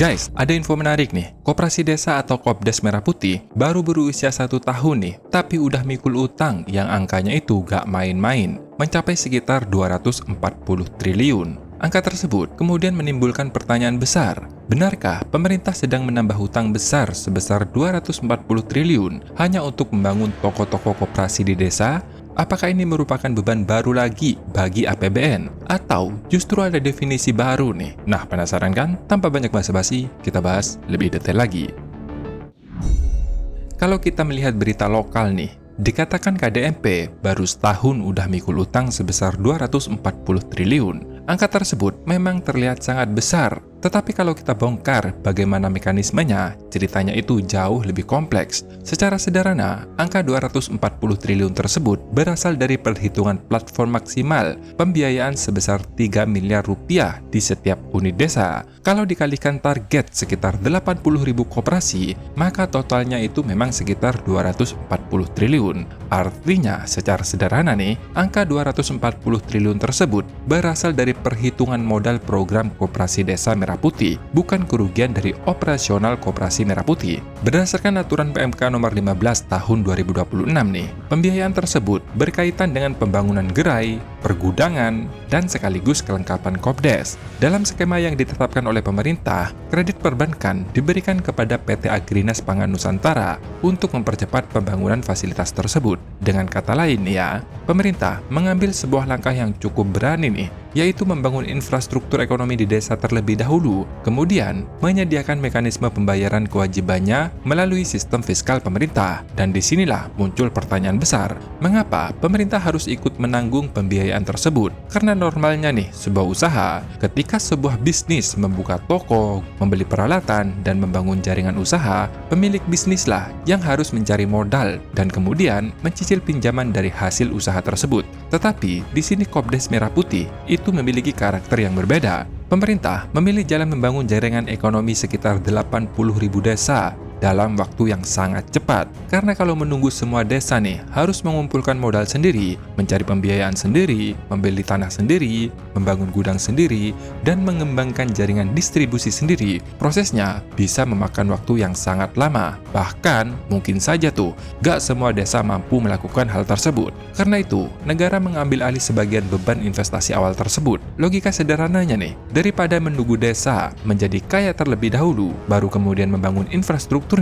Guys, ada info menarik nih. Koperasi Desa atau Kopdes Merah Putih baru berusia 1 tahun nih, tapi udah mikul utang yang angkanya itu gak main-main, mencapai sekitar 240 triliun. Angka tersebut kemudian menimbulkan pertanyaan besar. Benarkah pemerintah sedang menambah hutang besar sebesar 240 triliun hanya untuk membangun toko-toko koperasi di desa? Apakah ini merupakan beban baru lagi bagi APBN? Atau justru ada definisi baru nih? Nah, penasaran kan? Tanpa banyak basa-basi, kita bahas lebih detail lagi. Kalau kita melihat berita lokal nih, dikatakan KDMP baru setahun udah mikul utang sebesar 240 triliun. Angka tersebut memang terlihat sangat besar. Tetapi kalau kita bongkar bagaimana mekanismenya, ceritanya itu jauh lebih kompleks. Secara sederhana, angka 240 triliun tersebut berasal dari perhitungan platform maksimal pembiayaan sebesar 3 miliar rupiah di setiap unit desa. Kalau dikalikan target sekitar 80.000 koperasi, maka totalnya itu memang sekitar 240 triliun. Artinya, secara sederhana nih, angka 240 triliun tersebut berasal dari perhitungan modal program Koperasi Desa Merah Putih, bukan kerugian dari operasional Koperasi Merah Putih. Berdasarkan aturan PMK nomor 15 tahun 2026 nih, pembiayaan tersebut berkaitan dengan pembangunan gerai, pergudangan, dan sekaligus kelengkapan Kopdes. Dalam skema yang ditetapkan oleh pemerintah, kredit perbankan diberikan kepada PT Agrinas Pangan Nusantara untuk mempercepat pembangunan fasilitas tersebut. Dengan kata lain ya, pemerintah mengambil sebuah langkah yang cukup berani nih, yaitu membangun infrastruktur ekonomi di desa terlebih dahulu, kemudian menyediakan mekanisme pembayaran kewajibannya melalui sistem fiskal pemerintah. Dan disinilah muncul pertanyaan besar, mengapa pemerintah harus ikut menanggung pembiayaan tersebut? Karena normalnya nih, sebuah usaha, ketika sebuah bisnis membuka toko, membeli peralatan, dan membangun jaringan usaha, pemilik bisnislah yang harus mencari modal dan kemudian mencicil pinjaman dari hasil usaha tersebut. Tetapi di sini Kopdes Merah Putih itu memiliki karakter yang berbeda. Pemerintah memilih jalan membangun jaringan ekonomi sekitar 80.000 desa dalam waktu yang sangat cepat. Karena kalau menunggu semua desa nih harus mengumpulkan modal sendiri, mencari pembiayaan sendiri, membeli tanah sendiri, membangun gudang sendiri, dan mengembangkan jaringan distribusi sendiri, prosesnya bisa memakan waktu yang sangat lama. Bahkan mungkin saja tuh gak semua desa mampu melakukan hal tersebut. Karena itu, negara mengambil alih sebagian beban investasi awal tersebut. Logika sederhananya nih, daripada menunggu desa menjadi kaya terlebih dahulu, baru kemudian membangun infrastruktur,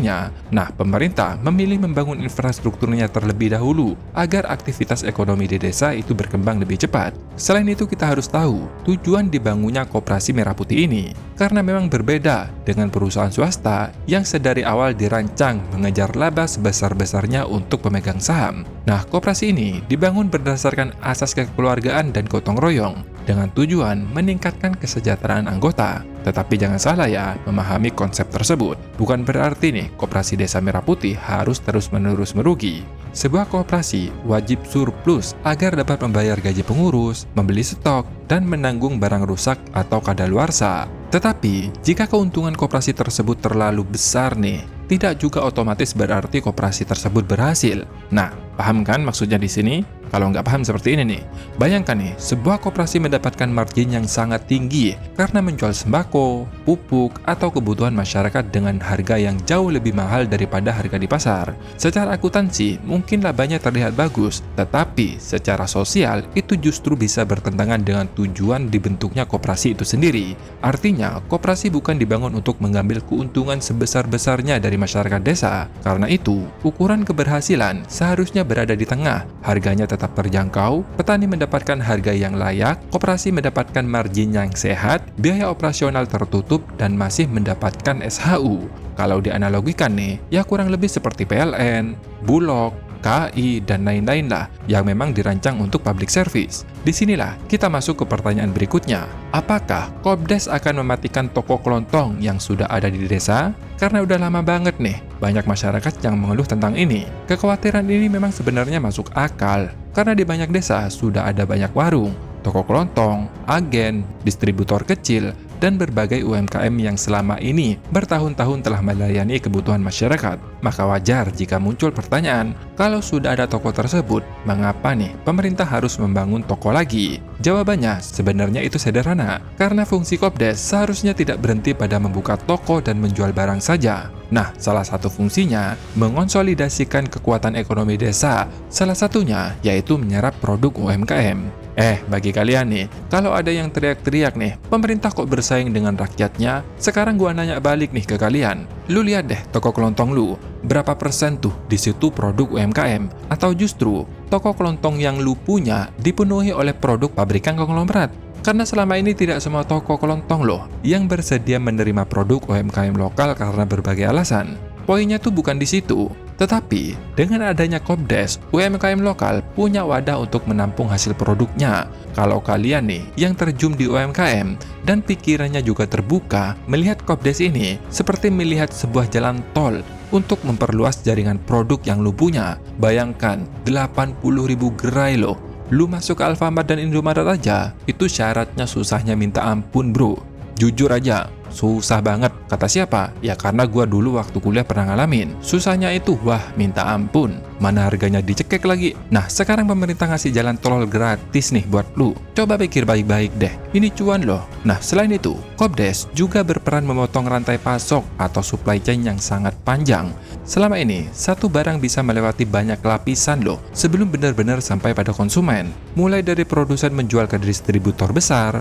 nah, pemerintah memilih membangun infrastrukturnya terlebih dahulu agar aktivitas ekonomi di desa itu berkembang lebih cepat. Selain itu, kita harus tahu tujuan dibangunnya Koperasi Merah Putih ini, karena memang berbeda dengan perusahaan swasta yang sedari awal dirancang mengejar laba sebesar-besarnya untuk pemegang saham. Nah, koperasi ini dibangun berdasarkan asas kekeluargaan dan gotong royong dengan tujuan meningkatkan kesejahteraan anggota. Tetapi jangan salah ya, memahami konsep tersebut bukan berarti nih Koperasi Desa Merah Putih harus terus-menerus merugi. Sebuah koperasi wajib surplus agar dapat membayar gaji pengurus, membeli stok, dan menanggung barang rusak atau kadaluarsa. Tetapi, jika keuntungan koperasi tersebut terlalu besar nih, tidak juga otomatis berarti koperasi tersebut berhasil. Nah, paham kan maksudnya di sini? Kalau nggak paham seperti ini nih, bayangkan nih, sebuah koperasi mendapatkan margin yang sangat tinggi karena menjual sembako, pupuk, atau kebutuhan masyarakat dengan harga yang jauh lebih mahal daripada harga di pasar. Secara akuntansi, mungkin labanya terlihat bagus, tetapi secara sosial itu justru bisa bertentangan dengan tujuan dibentuknya koperasi itu sendiri. Artinya, koperasi bukan dibangun untuk mengambil keuntungan sebesar-besarnya dari masyarakat desa. Karena itu, ukuran keberhasilan seharusnya berada di tengah. Harganya tetap terjangkau, petani mendapatkan harga yang layak, koperasi mendapatkan margin yang sehat, biaya operasional tertutup, dan masih mendapatkan SHU. Kalau dianalogikan nih, ya kurang lebih seperti PLN, Bulog, KAI, dan lain-lain lah yang memang dirancang untuk public service. Disinilah kita masuk ke pertanyaan berikutnya. Apakah Kopdes akan mematikan toko kelontong yang sudah ada di desa? Karena udah lama banget nih, banyak masyarakat yang mengeluh tentang ini. Kekhawatiran ini memang sebenarnya masuk akal, karena di banyak desa sudah ada banyak warung, toko kelontong, agen, distributor kecil, dan berbagai UMKM yang selama ini bertahun-tahun telah melayani kebutuhan masyarakat. Maka wajar jika muncul pertanyaan, kalau sudah ada toko tersebut, mengapa nih pemerintah harus membangun toko lagi? Jawabannya sebenarnya itu sederhana, karena fungsi Kopdes seharusnya tidak berhenti pada membuka toko dan menjual barang saja. Nah, salah satu fungsinya mengonsolidasikan kekuatan ekonomi desa, salah satunya yaitu menyerap produk UMKM. Bagi kalian nih, kalau ada yang teriak-teriak nih, pemerintah kok bersaing dengan rakyatnya? Sekarang gua nanya balik nih ke kalian. Lu lihat deh toko kelontong lu, berapa persen tuh di situ produk UMKM? Atau justru toko kelontong yang lu punya dipenuhi oleh produk pabrikan konglomerat? Karena selama ini tidak semua toko kelontong loh yang bersedia menerima produk UMKM lokal karena berbagai alasan. Poinnya tuh bukan di situ, tetapi dengan adanya Kopdes, UMKM lokal punya wadah untuk menampung hasil produknya. Kalau kalian nih yang terjun di UMKM dan pikirannya juga terbuka, melihat Kopdes ini seperti melihat sebuah jalan tol untuk memperluas jaringan produk yang lu punya. Bayangkan 80.000 gerai loh. Lu masuk ke Alfamart dan Indomaret aja, itu syaratnya susahnya minta ampun bro. Jujur aja, susah banget. Kata siapa? Ya karena gua dulu waktu kuliah pernah ngalamin. Susahnya itu, wah minta ampun. Mana harganya dicekek lagi. Nah, sekarang pemerintah ngasih jalan tol gratis nih buat lu. Coba pikir baik-baik deh. Ini cuan loh. Nah, selain itu, Kopdes juga berperan memotong rantai pasok atau supply chain yang sangat panjang. Selama ini, satu barang bisa melewati banyak lapisan loh sebelum benar-benar sampai pada konsumen. Mulai dari produsen menjual ke distributor besar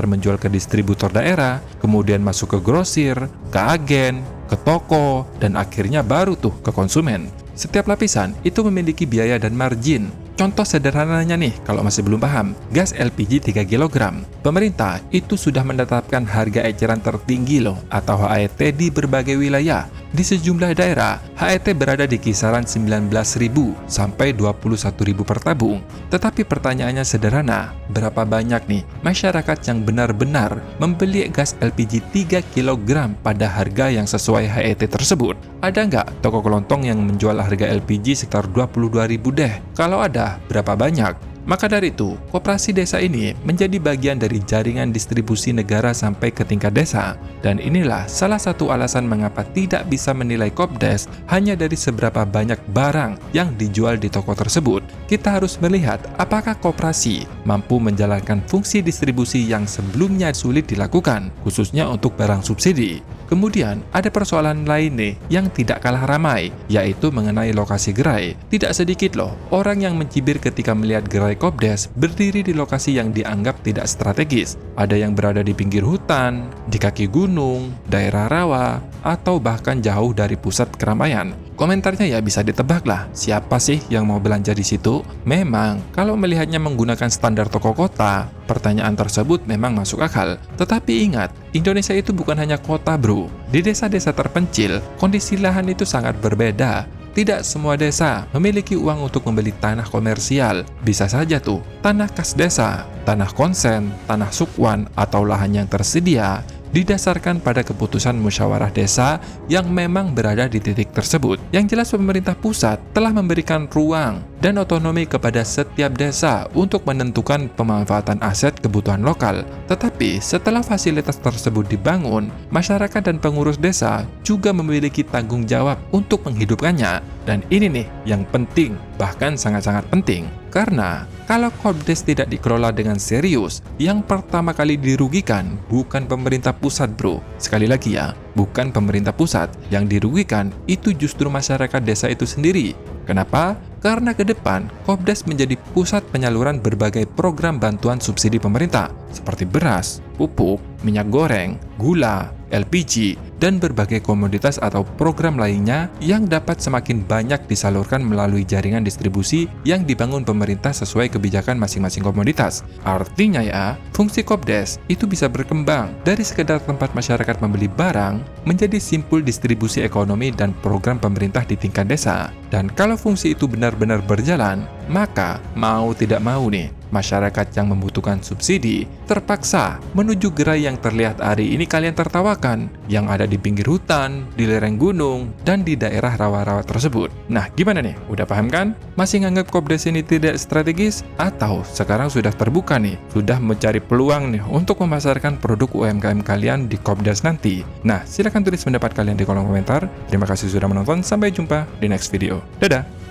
menjual ke distributor daerah, kemudian masuk ke grosir, ke agen, ke toko, dan akhirnya baru tuh ke konsumen. Setiap lapisan itu memiliki biaya dan margin. Contoh sederhananya nih, kalau masih belum paham, gas LPG 3 kg. Pemerintah itu sudah menetapkan harga eceran tertinggi loh, atau HET di berbagai wilayah. Di sejumlah daerah, HET berada di kisaran 19.000 sampai 21.000 per tabung. Tetapi pertanyaannya sederhana, berapa banyak nih masyarakat yang benar-benar membeli gas LPG 3 kg pada harga yang sesuai HET tersebut? Ada nggak toko kelontong yang menjual harga LPG sekitar 22.000 deh? Kalau ada, berapa banyak? Maka dari itu, koperasi desa ini menjadi bagian dari jaringan distribusi negara sampai ke tingkat desa. Dan inilah salah satu alasan mengapa tidak bisa menilai Kopdes hanya dari seberapa banyak barang yang dijual di toko tersebut. Kita harus melihat apakah koperasi mampu menjalankan fungsi distribusi yang sebelumnya sulit dilakukan, khususnya untuk barang subsidi. Kemudian, ada persoalan lain nih yang tidak kalah ramai, yaitu mengenai lokasi gerai. Tidak sedikit loh orang yang mencibir ketika melihat gerai Kopdes berdiri di lokasi yang dianggap tidak strategis. Ada yang berada di pinggir hutan, di kaki gunung, daerah rawa, atau bahkan jauh dari pusat keramaian. Komentarnya ya bisa ditebak lah, siapa sih yang mau belanja di situ? Memang, kalau melihatnya menggunakan standar toko kota, pertanyaan tersebut memang masuk akal. Tetapi ingat, Indonesia itu bukan hanya kota bro. Di desa-desa terpencil, kondisi lahan itu sangat berbeda. Tidak semua desa memiliki uang untuk membeli tanah komersial. Bisa saja tuh, tanah kas desa, tanah konsen, tanah sukwan, atau lahan yang tersedia didasarkan pada keputusan musyawarah desa yang memang berada di titik tersebut. Yang jelas pemerintah pusat telah memberikan ruang dan otonomi kepada setiap desa untuk menentukan pemanfaatan aset kebutuhan lokal. Tetapi setelah fasilitas tersebut dibangun, masyarakat dan pengurus desa juga memiliki tanggung jawab untuk menghidupkannya. Dan ini nih yang penting, bahkan sangat-sangat penting. Karena kalau Kopdes tidak dikelola dengan serius, yang pertama kali dirugikan bukan pemerintah pusat bro. Sekali lagi ya, bukan pemerintah pusat. Yang dirugikan itu justru masyarakat desa itu sendiri. Kenapa? Karena ke depan, Kopdes menjadi pusat penyaluran berbagai program bantuan subsidi pemerintah, seperti beras, pupuk, minyak goreng, gula, LPG, dan berbagai komoditas atau program lainnya yang dapat semakin banyak disalurkan melalui jaringan distribusi yang dibangun pemerintah sesuai kebijakan masing-masing komoditas. Artinya ya, fungsi Kopdes itu bisa berkembang dari sekedar tempat masyarakat membeli barang menjadi simpul distribusi ekonomi dan program pemerintah di tingkat desa. Dan kalau fungsi itu benar-benar berjalan, maka mau tidak mau nih, masyarakat yang membutuhkan subsidi terpaksa menuju gerai yang terlihat hari ini kalian tertawakan, yang ada di pinggir hutan, di lereng gunung, dan di daerah rawa-rawa tersebut. Nah, gimana nih? Udah paham kan? Masih nganggap Kopdes ini tidak strategis? Atau sekarang sudah terbuka nih? Sudah mencari peluang nih untuk memasarkan produk UMKM kalian di Kopdes nanti? Nah, silahkan tulis pendapat kalian di kolom komentar. Terima kasih sudah menonton, sampai jumpa di next video. Dadah!